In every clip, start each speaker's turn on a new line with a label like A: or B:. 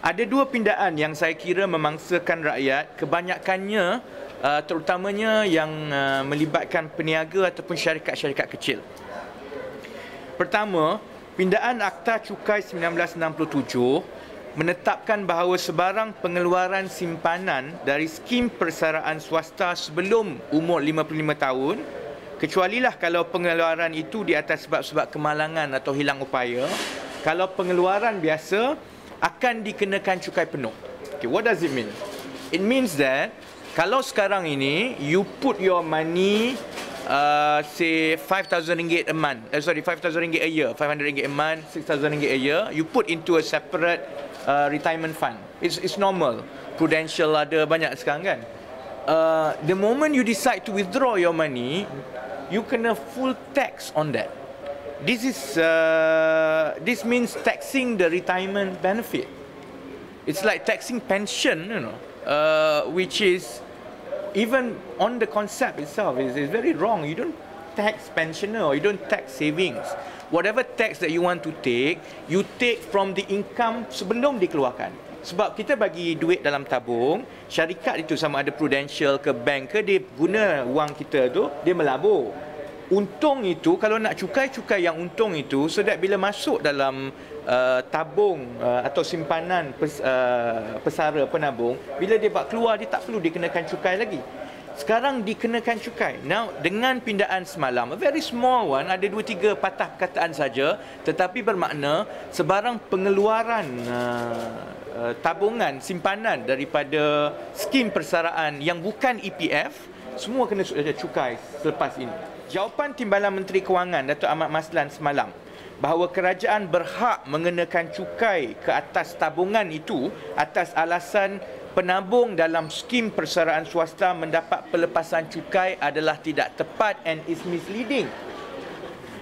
A: Ada dua pindaan yang saya kira memangsakan rakyat, kebanyakannya terutamanya yang melibatkan peniaga ataupun syarikat-syarikat kecil. Pertama, pindaan Akta Cukai 1967 menetapkan bahawa sebarang pengeluaran simpanan dari skim persaraan swasta sebelum umur 55 tahun, kecualilah kalau pengeluaran itu di atas sebab-sebab kemalangan atau hilang upaya, kalau pengeluaran biasa akan dikenakan cukai penuh. Okay, what does it mean? It means that kalau sekarang ini you put your money say RM5,000 a month, RM5,000 a year, RM500 a month, RM6,000 a year, you put into a separate retirement fund. It's normal. Prudential ada banyak sekarang kan. The moment you decide to withdraw your money, you kena full tax on that. This means taxing the retirement benefit. It's like taxing pension, which is even on the concept itself is very wrong. You don't tax pensioner or you don't tax savings. Whatever tax that you want to take, you take from the income sebelum dikeluarkan. Sebab kita bagi duit dalam tabung, syarikat itu sama ada Prudential ke bank ke, dia guna wang kita tu, dia melabur. Untung itu, kalau nak cukai-cukai yang untung itu, so that bila masuk dalam tabung atau simpanan pesara penabung, bila dia buat keluar, dia tak perlu dikenakan cukai lagi. Sekarang dikenakan cukai. Now, dengan pindaan semalam, a very small one, ada 2-3 patah perkataan saja, tetapi bermakna sebarang pengeluaran tabungan, simpanan daripada skim persaraan yang bukan EPF, semua kena cukai selepas ini. Jawapan Timbalan Menteri Kewangan Datuk Ahmad Maslan semalam bahawa kerajaan berhak mengenakan cukai ke atas tabungan itu atas alasan penabung dalam skim persaraan swasta mendapat pelepasan cukai adalah tidak tepat and is misleading.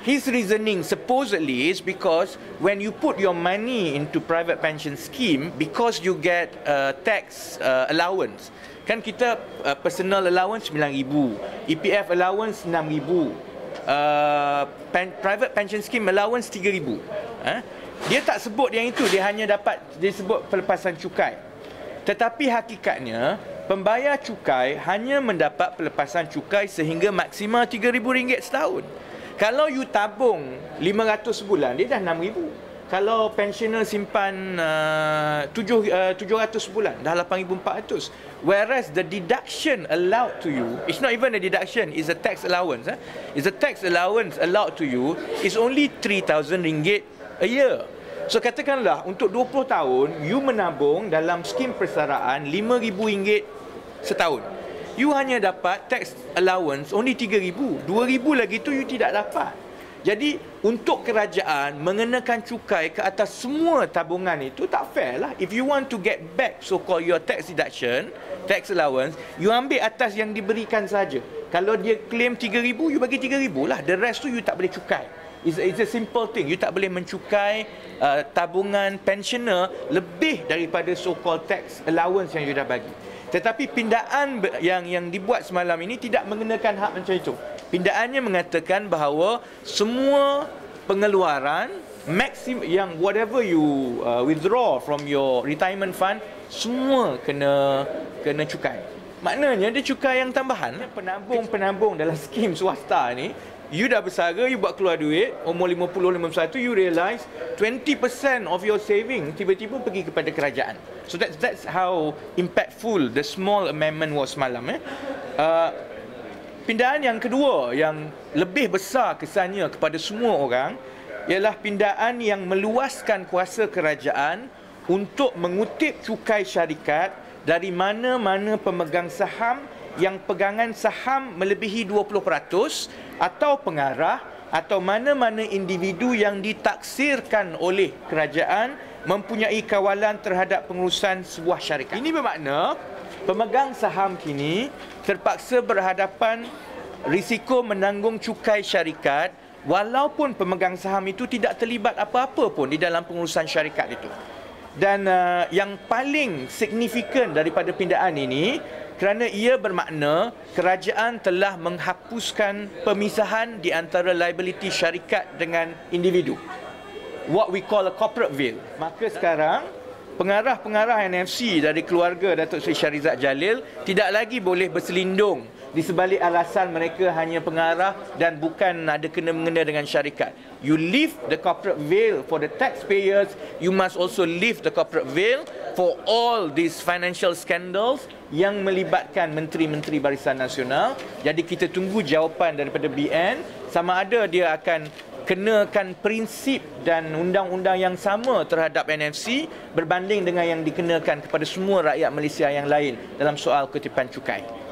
A: His reasoning supposedly is because when you put your money into private pension scheme, because you get tax allowance. Kan kita personal allowance RM9,000, EPF allowance RM6,000, private pension scheme allowance RM3,000. Dia tak sebut yang itu, dia hanya dapat, dia sebut pelepasan cukai. Tetapi hakikatnya, pembayar cukai hanya mendapat pelepasan cukai sehingga maksimal RM3,000 setahun. Kalau you tabung 500 sebulan, dia dah RM6,000. Kalau pensioner simpan 700 sebulan, dah 8,400. Whereas the deduction allowed to you, it's not even a deduction, it's a tax allowance. It's a tax allowance allowed to you is only RM3,000 a year. So katakanlah untuk 20 tahun, you menabung dalam skim persaraan RM5,000 setahun. You hanya dapat tax allowance only RM3,000. RM2,000 lagi tu you tidak dapat. Jadi, untuk kerajaan mengenakan cukai ke atas semua tabungan itu tak fair lah. If you want to get back so-called your tax deduction, tax allowance, you ambil atas yang diberikan saja. Kalau dia claim RM3,000, you bagi RM3,000 lah. The rest tu you tak boleh cukai. It's a simple thing. You tak boleh mencukai tabungan pensioner lebih daripada so-called tax allowance yang you dah bagi. Tetapi pindaan yang dibuat semalam ini tidak mengenakan hak macam itu. Pindaannya mengatakan bahawa semua pengeluaran maksimum yang whatever you withdraw from your retirement fund semua kena cukai. Maknanya dia cukai yang tambahan. Penabung dalam skim swasta ni, you dah bersara, you buat keluar duit, umur 50-51, you realise 20% of your saving tiba-tiba pergi kepada kerajaan. So that's how impactful the small amendment was semalam. Pindaan yang kedua yang lebih besar kesannya kepada semua orang ialah pindaan yang meluaskan kuasa kerajaan untuk mengutip cukai syarikat dari mana-mana pemegang saham yang pegangan saham melebihi 20% atau pengarah atau mana-mana individu yang ditaksirkan oleh kerajaan mempunyai kawalan terhadap pengurusan sebuah syarikat. Ini bermakna pemegang saham kini terpaksa berhadapan risiko menanggung cukai syarikat walaupun pemegang saham itu tidak terlibat apa-apa pun di dalam pengurusan syarikat itu. Dan yang paling signifikan daripada pindaan ini kerana ia bermakna kerajaan telah menghapuskan pemisahan di antara liability syarikat dengan individu. What we call a corporate veil. Maka sekarang pengarah-pengarah NFC dari keluarga Datuk Seri Shahrizad Jalil tidak lagi boleh berselindung di sebalik alasan mereka hanya pengarah dan bukan ada kena-mengena dengan syarikat. You lift the corporate veil for the taxpayers, you must also lift the corporate veil for all these financial scandals yang melibatkan menteri-menteri Barisan Nasional. Jadi kita tunggu jawapan daripada BN sama ada dia akan kenakan prinsip dan undang-undang yang sama terhadap NFC berbanding dengan yang dikenakan kepada semua rakyat Malaysia yang lain dalam soal kutipan cukai.